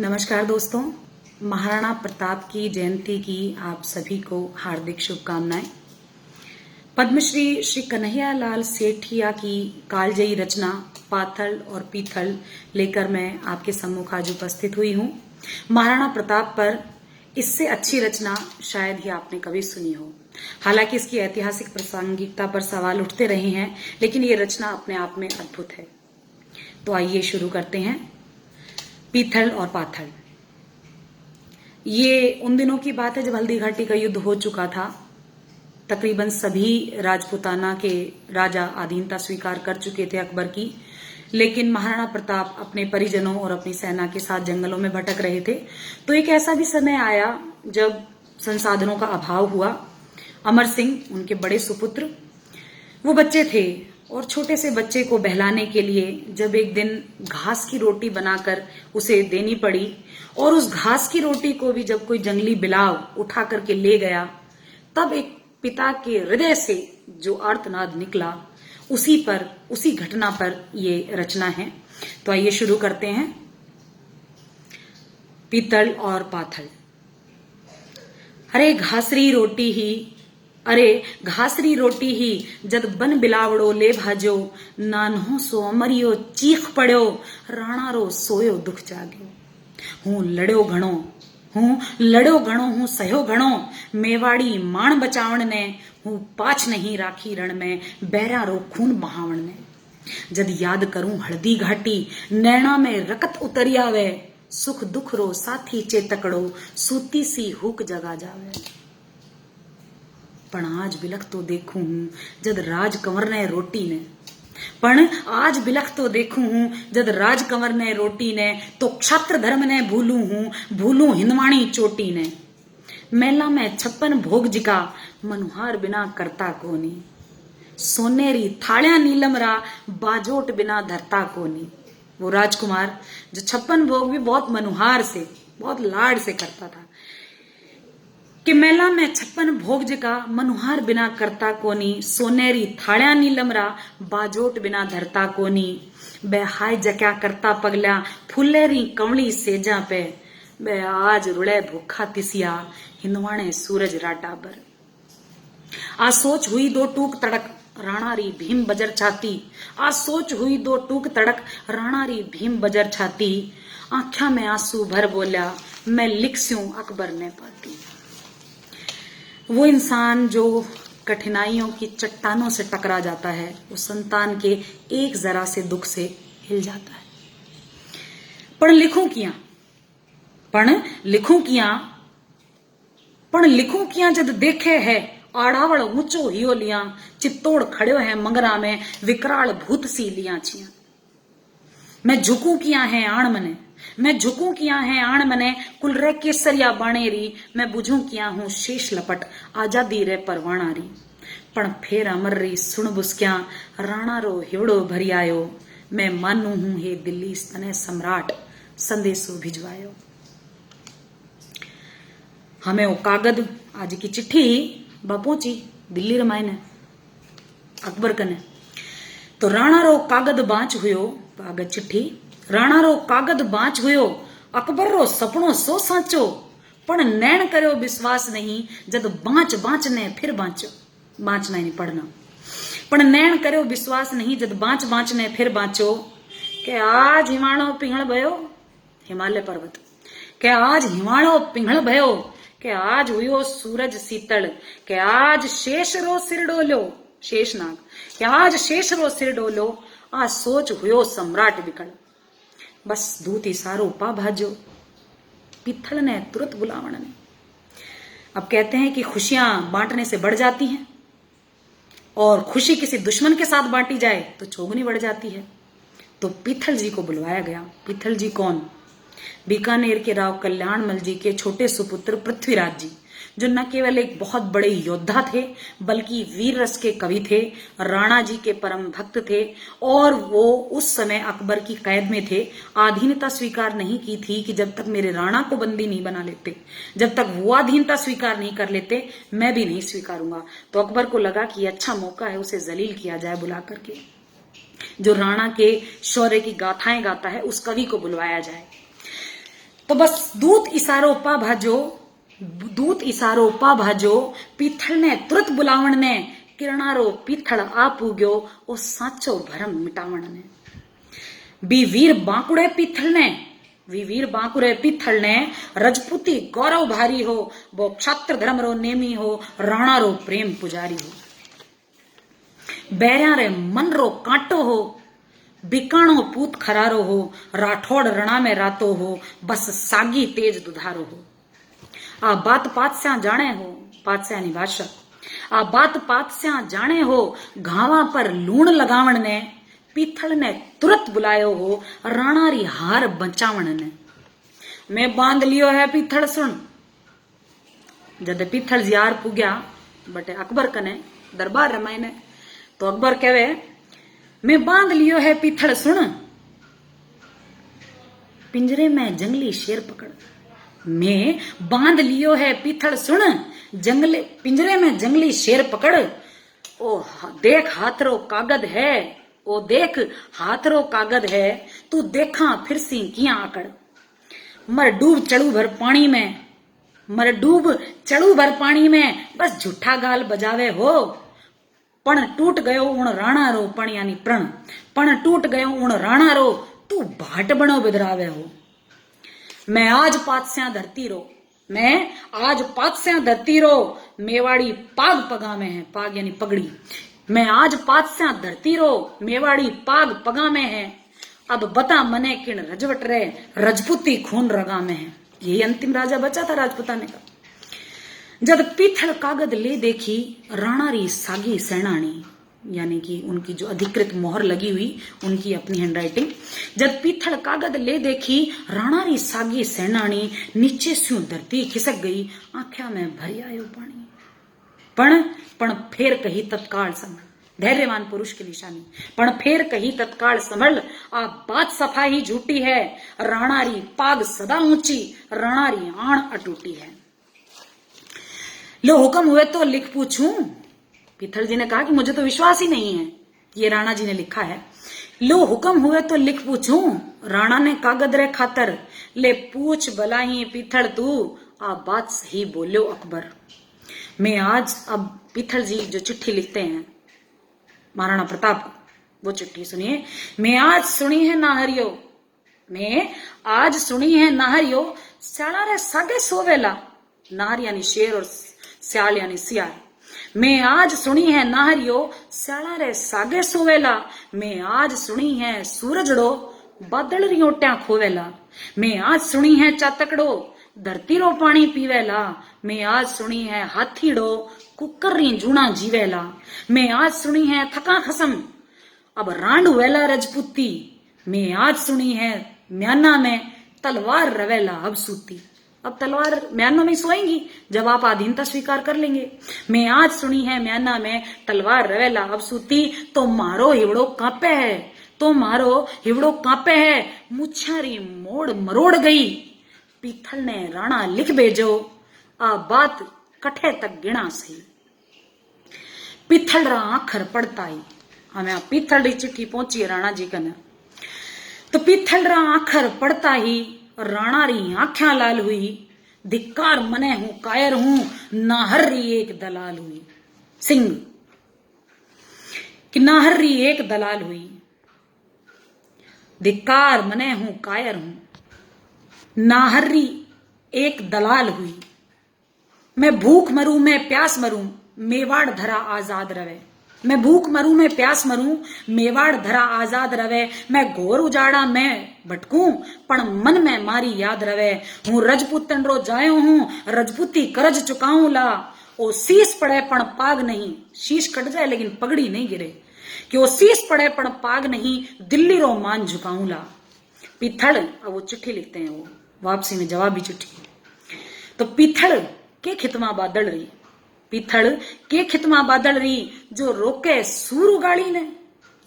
नमस्कार दोस्तों, महाराणा प्रताप की जयंती की आप सभी को हार्दिक शुभकामनाएं। पद्मश्री श्री कन्हैयालाल सेठिया की कालजयी रचना पाथल और पीथल लेकर मैं आपके सम्मुख आज उपस्थित हुई हूं। महाराणा प्रताप पर इससे अच्छी रचना शायद ही आपने कभी सुनी हो। हालांकि इसकी ऐतिहासिक प्रासंगिकता पर सवाल उठते रहे हैं, लेकिन ये रचना अपने आप में अद्भुत है। तो आइए शुरू करते हैं। पीथल और पाथल, ये उन दिनों की बात है जब हल्दी घाटी का युद्ध हो चुका था। तकरीबन सभी राजपूताना के राजा अधीनता स्वीकार कर चुके थे अकबर की, लेकिन महाराणा प्रताप अपने परिजनों और अपनी सेना के साथ जंगलों में भटक रहे थे। तो एक ऐसा भी समय आया जब संसाधनों का अभाव हुआ। अमर सिंह, उनके बड़े सुपुत्र, वो बच्चे थे और छोटे से बच्चे को बहलाने के लिए जब एक दिन घास की रोटी बनाकर उसे देनी पड़ी और उस घास की रोटी को भी जब कोई जंगली बिलाव उठा करके ले गया, तब एक पिता के हृदय से जो आर्तनाद निकला, उसी घटना पर ये रचना है। तो आइए शुरू करते हैं। पीतल और पाथल। अरे घासरी रोटी ही जद बन बिलावड़ो ले भाजो, नान्हो सो अमरियो चीख पड़ो, राणारो सोयो दुख जाग्यो। हूं लड़ो घणो हूं सह्यो घणो, मेवाड़ी माण बचावण ने, हूं पाछ नहीं राखी रण में, बैरा रो खून बहावण ने। जद याद करूं हल्दी घाटी, नैना में रकत उतरी आवे, सुख दुख रो साथी चेतकड़ो, सूती सी हुक जगा जावे। पण आज बिलख तो देखूं हूं जद राजकंवर ने रोटी ने, तो क्षत्र धर्म ने भूलूं हिंदवाणी चोटी ने। मेला में 56 भोग जिका, मनुहार बिना करता कोनी, सोनेरी थालियां नीलमरा, बाजोट बिना धरता कोनी। वो राजकुमार जो 56 भोग भी बहुत मनुहार से, बहुत लाड से करता था कि मेला में 56 भोग जिका, मनुहार बिना करता कोनी, सोनेरी थालियां नीलमरा, बाजोट बिना धरता कोनी। बे हाय जक्या करता पगला, फुलेरी कंवली सेजा पे, बे आज रुड़े भूखा तिसिया, हिंदवाणे सूरज राटा बर। आ सोच हुई दो टूक तड़क, राणारी भीम बजर छाती। भीम बजर छाती। आंख्या में आंसू भर बोला, मैं लिख स्यूं अकबर ने पाती। वो इंसान जो कठिनाइयों की चट्टानों से टकरा जाता है, वो संतान के एक जरा से दुख से हिल जाता है। पण लिखूं किया जद देखे है, आड़ावड़ ऊंचो हियो लिया, चित्तौड़ खड़ो है मंगरा में, विकराल भूत सी लिया छिया। मैं झुकूं किया है आण मने, कुल रे केसरिया बाणेरी, मैं बुझूं किया हूं शेष लपट, आजादी रे परवाणारी। पण फेर अमर री सुण बुस्क्या, राणा रो हिवड़ो भरी आयो, मैं मानू हूं हे दिल्ली तने सम्राट, संदेशो भिजवायो। हमें वो कागद, आज की चिट्ठी पहुंची दिल्ली रमाई ने अकबर कने। तो राणा रो कागद बाँच हुयो, कागज चिट्ठी, राणा रो कागद बाँच हुयो, अकबर रो सपनो सो साचो, पण नैण करो विश्वास नहीं, जद बाँच ने फिर बाँचो। बाँचना नहीं पढ़ना। पण नैण करो विश्वास नहीं, जद बाँच ने फिर बाँचो। के आज हिमाळो पिंगळ भयो, हिमालय पर्वत, के आज हिमाळो पिंगळ भयो, के आज हुयो सूरज शीतल, के आज शेष रो सिर डोलो, शेषनाग, के आज शेष रो सिर डोलो, आ सोच हुयो सम्राट विकल। बस दूत इशारो पा भाजो, पीथल ने तुरंत बुलावण ने। अब कहते हैं कि खुशियां बांटने से बढ़ जाती हैं, और खुशी किसी दुश्मन के साथ बांटी जाए तो चौगुनी बढ़ जाती है। तो पीथल जी को बुलवाया गया। पीथल जी कौन? बीकानेर के राव कल्याणमल जी के छोटे सुपुत्र पृथ्वीराज जी, जो न केवल एक बहुत बड़े योद्धा थे, बल्कि वीर रस के कवि थे, राणा जी के परम भक्त थे, और वो उस समय अकबर की कैद में थे। अधीनता स्वीकार नहीं की थी कि जब तक मेरे राणा को बंदी नहीं बना लेते, जब तक वो अधीनता स्वीकार नहीं कर लेते, मैं भी नहीं स्वीकारूंगा। तो अकबर को लगा कि अच्छा मौका है, उसे जलील किया जाए बुला करके। जो राणा के शौर्य की गाथाएं गाता है, उस कवि को बुलवाया जाए। तो बस दूत इशारो पा भाजो पीथल ने तुरंत बुलावण ने किरणारो पीथल आ पूग्यो ओ साचो भरम मिटावण ने बी वीर बांकुड़े पीथल ने रजपूती गौरव भारी हो वो क्षात्र धर्म रो नेमी हो राणा रो प्रेम पुजारी हो बैरिया रे मन रो कांटो हो बिकाणो पूत खरारो हो राठौड़ रणा में रातो हो बस सागी तेज दुधारो हो आ बात पातस्या जाने हो पातस्या नी भाषा आ बात पातस्या जाने हो घावा पर लूण लगावण ने पीथल ने तुरंत बुलायो हो राणारी हार बचावण ने मैं बांध लियो है पीथल सुन जद पीथल जियार पुग्या बटे अकबर कने दरबार रमाई ने तो अकबर कहवे मैं बांध लियो है पीथल सुन पिंजरे में जंगली शेर पकड़ मैं बांध लियो है पीथल सुन पिंजरे में जंगली शेर पकड़ ओ देख हाथरो कागद है ओ देख हाथरो कागद है तू देखा फिर सी किया आकड़ मर डूब चढ़ू भर पानी में बस झूठा गाल बजावे हो पण टूट गयो उण राणा रो पण यानी पण टूट गयो उण राणा रो तू भाट बनो बिदरावे हो मैं आज पातस्या धरती रो मेवाड़ी पाग पगा में है पाग यानी पगड़ी मैं आज पातस्या धरती रो मेवाड़ी पाग पगा में है अब बता मने किण रजवट रे रजपूती खून रगा में है यही अंतिम राजा बचा था राजपुताने का जब पीथल कागद ले देखी राणारी सागी सेनानी यानी कि उनकी जो अधिकृत मोहर लगी हुई उनकी अपनी हैंडराइटिंग जब पीथल कागद ले देखी राणारी सागी सेनानी नीचे स्यू धरती खिसक गई आंख्या में भरी आयो पानी पण फेर कही तत्काल संभल धैर्यवान पुरुष की निशानी पण फेर कही तत्काल संभल आ बात सफा ही झूठी है राणारी पाग सदा ऊंची राणारी आण अटूटी है लो हुक्म हुए तो लिख पूछूं पीथल जी ने कहा कि मुझे तो विश्वास ही नहीं है ये राणा जी ने लिखा है लो हुक्म हुए तो लिख पूछूं राणा ने कागद रे खातर ले पूछ भला ही पीथल तू आ बात सही बोलो अकबर मैं आज अब पीथल जी जो चिट्ठी लिखते हैं महाराणा प्रताप वो चिट्ठी सुनिए मैं आज सुनी है नाहरियो स्याला रे सागे सोवेला नाहर यानी शेर और स्याल यानी सियार मैं आज सुनी है नाहरियो स्याला रे सागे सोवेला मैं आज सुनी है सूरजड़ो बादल रियोट्या खोवेला मैं आज सुनी है चातकड़ो धरती रो पानी पीवेला मैं आज सुनी है हाथीड़ो कुकर री जूना जीवेला मैं आज सुनी है थका खसम अब रांड वेला रजपूती मैं आज सुनी है म्याना में तलवार रवेला अब सूती अब तलवार म्याना में सोएंगी जब आप अधीनता स्वीकार कर लेंगे मैं आज सुनी है म्याना में तलवार रवेला अब सूती तो मारो हिवड़ो कांपे है मुछारी मोड़ मरोड़ गई पीथल ने राणा लिख भेजो आ बात कठे तक गिना सही पीथल रा आखर पड़ता ही हमें पीथल री चिट्ठी पहुंची राणा जी कने तो पीथल रा आखर पड़ता ही राणा री आंख्या लाल हुई धिक्कार मने हूं कायर हूं नाहर री एक दलाल हुई सिंह कि नाहर री एक दलाल हुई धिक्कार मने हूं कायर हूं नाहर री एक दलाल हुई मैं भूख मरूं मैं प्यास मरूं मेवाड़ धरा आजाद रवे मैं भूख मरूं मैं प्यास मरूं मेवाड़ धरा आजाद रवे मैं घोर उजाड़ा मैं भटकूं पण मन में मारी याद रवे हूं रजपूतन रो जायो हूं रजपूती करज चुकाऊं ला ओ शीश पड़े पण पाग नहीं शीश कट जाए लेकिन पगड़ी नहीं गिरे कि वो शीश पड़े पण पाग नहीं दिल्ली रो मान झुकाऊं ला पीथल अब वो चिट्ठी लिखते हैं वो वापसी में जवाबी चिट्ठी तो पीथल के खितमा बादल रही पीथल के खितमा बादल रही जो रोके सूर उगाड़ी ने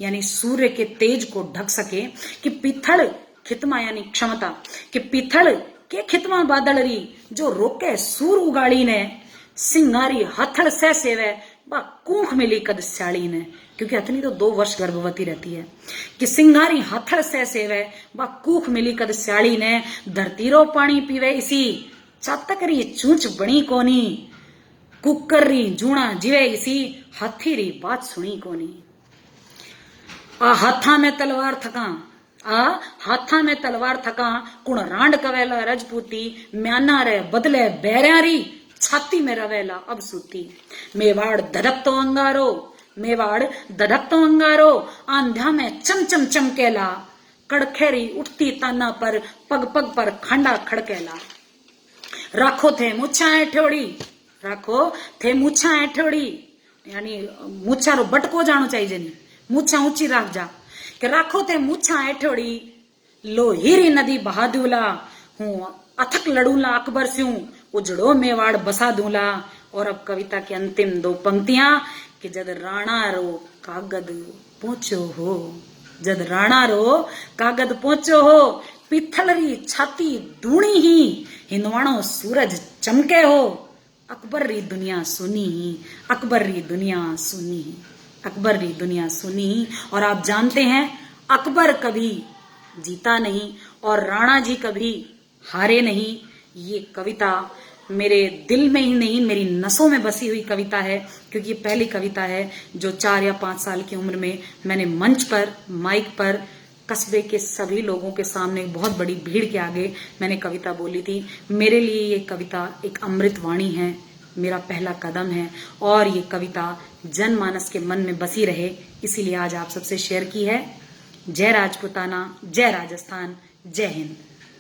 यानी सूर्य के तेज को ढक सके कि पीथल खितमा यानी क्षमता कि पीथल के खितमा बादल रही जो रोके सूर उगाड़ी ने सिंगारी हथड़ से सेवे बा कूख मिली कद स्याली ने, क्योंकि अतनी तो 2 वर्ष गर्भवती रहती है, कि सिंगारी हथड़ से सेवे बा कूख मिली कद स्याली ने, धरती रो पानी पीवे इसी चातकरी चूंच बणी कोनी, कुकर री जूणा जीवे इसी हाथी री बात सुनी कोनी। आ हाथा में तलवार थका, आ हाथा में तलवार थका, कुण रांड कवेला रजपूती, म्याना रे बदले बैरारी, छाती में रवेला अब सूती। मेवाड़ धधकतो अंगारो, मेवाड़ धधकतो अंगारो, आंध्या में चमचम चमकेला, कड़खेरी उठती ताना पर पग पग पर खांडा खड़केला। राखो थे मुछा हेठोड़ी, राखो थे मुछा हेठोड़ी, यानी मुछा रो बटको जानो चाहिए नहीं, मुछा ऊंची राख जा, कि राखो थे मुछा हेठोड़ी, लो हीरी नदी बहा दूला, हूं अथक लड़ूला अकबर स्यूं, उजड़ो मेवाड़ बसा दूला। और अब कविता की अंतिम 2 पंक्तियां, कि जद राणा रो कागद पहुंचो हो, जद राणा रो कागद पहुंचो हो, पिथलरी छाती धूणी ही, हिंदवाणो सूरज चमके हो, अकबर री दुनिया सुनी ही, अकबर री दुनिया सुनी ही, अकबर री दुनिया सुनी ही। और आप जानते हैं अकबर कभी जीता नहीं और राणा जी कभी हारे नहीं। ये कविता मेरे दिल में ही नहीं, मेरी नसों में बसी हुई कविता है, क्योंकि ये पहली कविता है जो 4 या 5 साल की उम्र में मैंने मंच पर, माइक पर, कस्बे के सभी लोगों के सामने, बहुत बड़ी भीड़ के आगे मैंने कविता बोली थी। मेरे लिए ये कविता एक अमृत वाणी है, मेरा पहला कदम है, और ये कविता जनमानस के मन में बसी रहे, इसीलिए आज आप सबसे शेयर की है। जय राजपूताना, जय राजस्थान, जय हिंद।